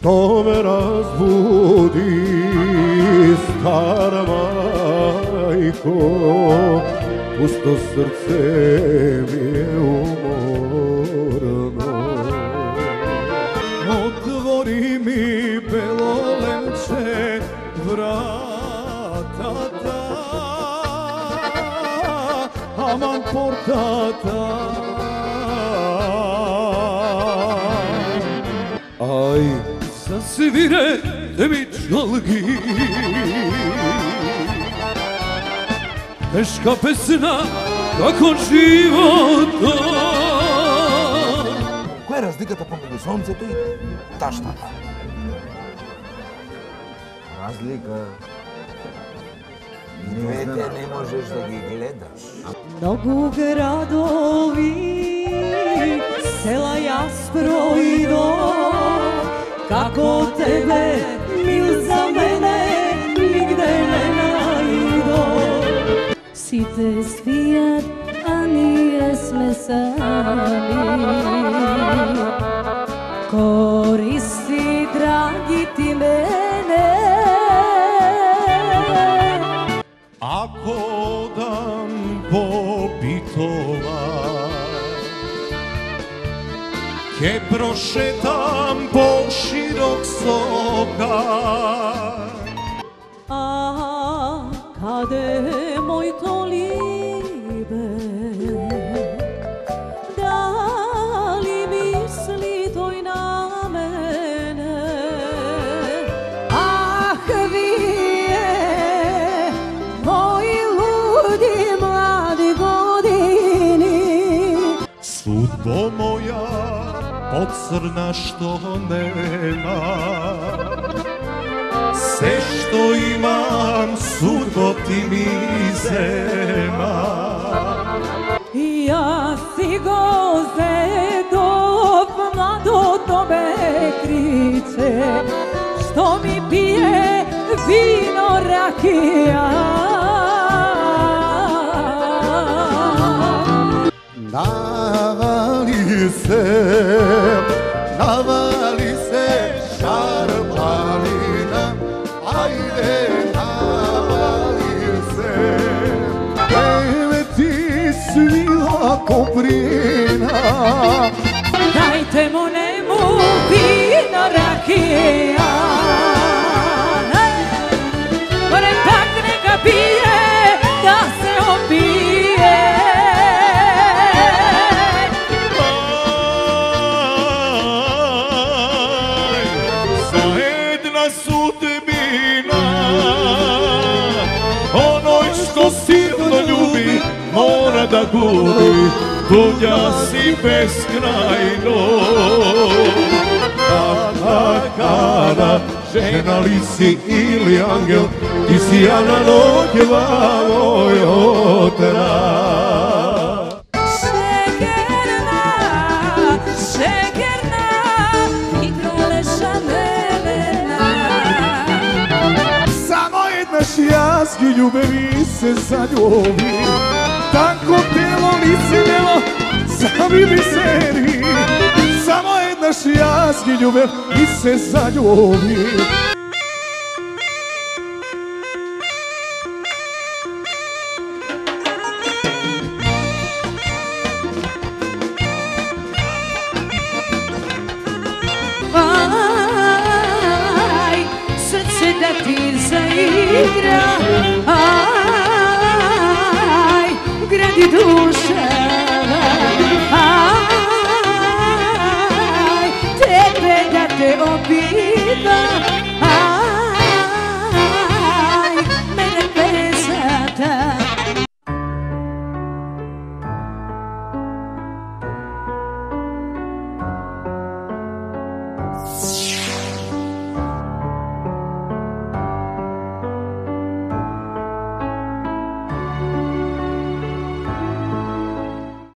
što me razbudi, stara majko, pusto srce mi je umorno. Otvori mi belolenče vrata ta, aman portata. Aj, zasvirete mi čalgi, teška pesna kako života. Koja je razlikата помеѓу сонцето и таштата? Разлика... Двете не можеш да ги гледаш. Mnogo gradovi, sela jaz projdom, kako tebe, mil za mene, nigde ne najdom. Site svijet, a nije sme sami, koristi, dragi ti mene. Ako odam pobitova, ke prošetam po širok soka. A kade moj to libe, da li misli toj na mene? Ah, vije, moji ludi mladi godini. Sudbo moja pocrna što nema, sve što imam sudbo ti mi zema. Ja si goze dok mlado tome kriče, što mi pije vino rakija. Navali se šarpalina, ajde navali se. Evo ti svila koprina, Dajte mu nemu vino rakija. Gore pak neka pije, da se opije. Sudbina, onoj što silno ljubi, mora da gubi, tuđa si beskrajno. Kada, žena li si ili angel, ti si Ana Noćeva moj otrag. Šekerna, šekerna, i kroleša melena. Samo jednaš jazgi ljubevi se zaljubi, tako telo lice nelo sami mi seri. Samo jednaš jazgi ljubevi se zaljubi. Aj, srce da ti zaigra, aj, gradi duša, aj, tebe da te obida.